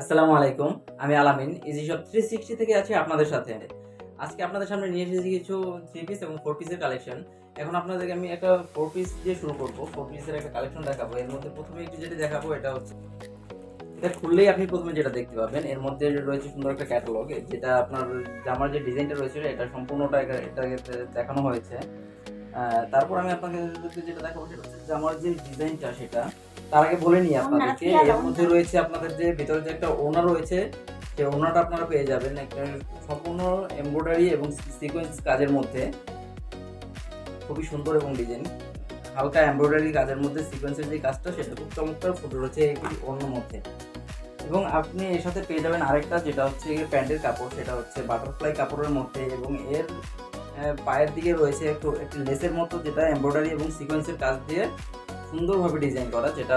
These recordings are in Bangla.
আসসালামু আলাইকুম। আমি আলামিন ইজি শপ 360 থেকে আছি আপনাদের সাথে। আজকে আপনাদের সামনে নিয়ে এসেছি কিছু 3 পিস এবং 4 পিসের কালেকশন। এখন আপনাদেরকে আমি একটা 4 পিস দিয়ে শুরু করব। 4 পিসের একটা কালেকশন দেখাবো। এর মধ্যে ১ম এ একটু যেটা দেখাবো এটা হচ্ছে এটা খুললেই আপনি ১ম এ যেটা দেখতে পাবেন এর মধ্যে রয়েছে সুন্দর একটা ক্যাটালগ যেটা আপনার জামার যে ডিজাইনটা রয়েছে এটা সম্পূর্ণটা এটাকে দেখানো হয়েছে। তারপর আমি আপনাদেরকে যেটা দেখাবো সেটা হচ্ছে জামার যে ডিজাইনটা সেটা। তার আগে বলে নিই আপনাদেরকে এর মধ্যে রয়েছে আপনাদের যে ভিতরে যে একটা ওড়না রয়েছে সেই ওড়নাটা আপনারা পেয়ে যাবেন একটা সম্পূর্ণ এমব্রয়ডারি এবং সিকোয়েন্স কাজের মধ্যে খুবই সুন্দর এবং ডিজাইন হালকা এমব্রয়ডারি কাজের মধ্যে সিকোয়েন্সের যে কাজটা সেটা খুব চমৎকার ফুটে রয়েছে এই ওড়নার মধ্যে। এবং আপনি এর সাথে পেয়ে যাবেন আরেকটা যেটা হচ্ছে প্যান্টের কাপড় সেটা হচ্ছে বাটারফ্লাই কাপড়ের মধ্যে এবং এর পায়ের দিকে রয়েছে একটু লেসের মতো যেটা এমব্রয়ডারি এবং সিকোয়েন্সের কাজ দিয়ে সুন্দরভাবে ডিজাইন করা যেটা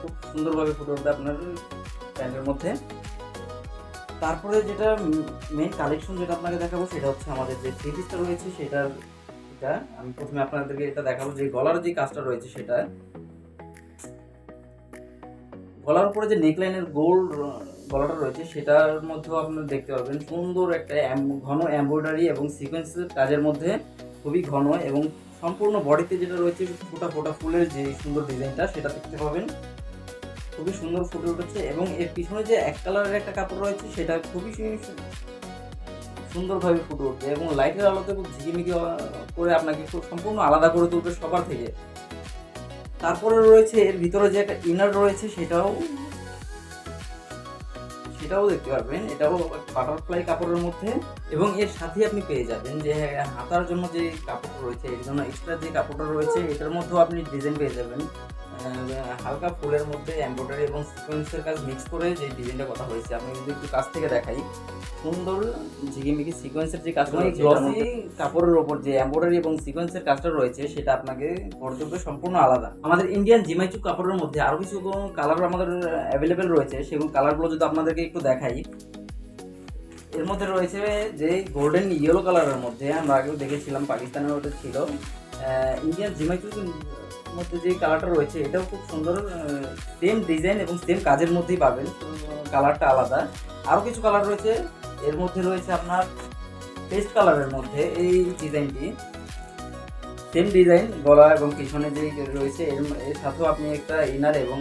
খুব সুন্দরভাবে ফুটে উঠবে আপনার প্যান্টের মধ্যে। তারপরে যেটা মেইন কালেকশন যেটা আপনাকে দেখাবো সেটা হচ্ছে আমাদের যে থ্রি পিসটা রয়েছে সেটার এটা আমি প্রথমে আপনাদেরকে এটা দেখাবো যে গলার যে কাজটা রয়েছে সেটা গলার উপরে যে নেকলাইনের গোল গলাটা রয়েছে সেটার মধ্যেও আপনারা দেখতে পাবেন সুন্দর একটা ঘন এমব্রয়ডারি এবং সিকোয়েন্সের কাজের মধ্যে খুবই ঘন এবং সম্পূর্ণ বডিতে যেটা রয়েছে ফোটা ফোটা ফুলের যে সুন্দর ডিজাইনটা সেটা দেখতে পাবেন খুবই সুন্দর ফুটে উঠেছে এবং এর পিছনে যে এক কালারের একটা কাপড় রয়েছে সেটা খুবই সুন্দরভাবে ফুটে উঠবে এবং লাইটের আলোতে খুব ঝিকিমিকি করে আপনাকে খুব সম্পূর্ণ আলাদা করে তুলবে সবার থেকে। তারপরে রয়েছে এর ভিতরে যে একটা ইনার রয়েছে সেটাও দেখতে পারবেন এটাও বাটারফ্লাই কাপড়ের মধ্যে এবং এর সাথে আপনি পেয়ে যাবেন যে হাতার জন্য যে কাপড় রয়েছে এর জন্য এক্সট্রা যে কাপড়টা রয়েছে এটার মধ্যেও আপনি ডিজাইন পেয়ে যাবেন হালকা ফুলের মধ্যে এমব্রয়ডারি এবং সিকোয়েন্সের কাজ মিক্স করে যে ডিজাইনটা কথা হয়েছে আমি যদি একটু কাছ থেকে দেখাই সুন্দর ঝিকিমিকি সিকোয়েন্সের যে কাজটা গ্লসি কাপড়ের ওপর যে এমব্রয়ডারি এবং সিকোয়েন্সের কাজটা রয়েছে সেটা আপনাকে করে তুলবে সম্পূর্ণ আলাদা। আমাদের ইন্ডিয়ান জিমাইচু কাপড়ের মধ্যে আরো কিছু কালার আমাদের অ্যাভেলেবেল রয়েছে সেগুলো কালারগুলো যদি আপনাদেরকে একটু দেখাই এর মধ্যে রয়েছে যে গোল্ডেন ইয়েলো কালারের মধ্যে আমরা আগেও দেখেছিলাম পাকিস্তানের মধ্যে ছিল ইন্ডিয়ান জিমাইচুর মধ্যে যে কালারটা রয়েছে এটাও খুব সুন্দর সেম ডিজাইন এবং সেম কাজের মধ্যেই পাবেন কালারটা আলাদা। আরও কিছু কালার রয়েছে এর মধ্যে রয়েছে আপনার পেস্ট কালারের মধ্যে এই ডিজাইনটি সেম ডিজাইন গলা এবং পিছনে যে রয়েছে এর সাথেও আপনি একটা ইনার এবং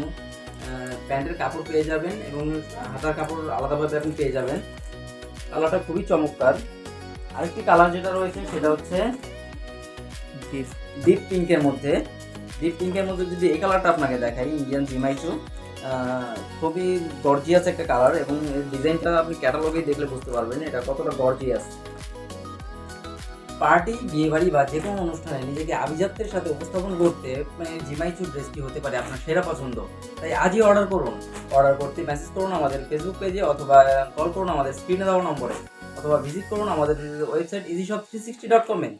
প্যান্টের কাপড় পেয়ে যাবেন এবং হাতার কাপড় আলাদাভাবে আপনি পেয়ে যাবেন। কালারটা খুবই চমৎকার। আরেকটি কালার যেটা রয়েছে সেটা হচ্ছে ডিপ পিঙ্কের মধ্যে যদি এই কালারটা আপনাকে দেখাই ইন্ডিয়ান জিমাইচু খুবই গর্জিয়াস একটা কালার এবং ডিজাইনটা আপনি ক্যাটালগে দেখলে বুঝতে পারবেন এটা কতটা গর্জিয়াস। পার্টি বিয়েবাড়ি বা যে কোনো অনুষ্ঠানে নিজেকে আভিজাত্যের সাথে উপস্থাপন করতে জিমাইচু ড্রেসটি হতে পারে আপনার সেরা পছন্দ। তাই আজই অর্ডার করুন। অর্ডার করতে মেসেজ করুন আমাদের ফেসবুক পেজে অথবা কল করুন আমাদের স্ক্রিনে দেওয়া নম্বরে অথবা ভিজিট করুন আমাদের ওয়েবসাইট easyshop360.com-এ।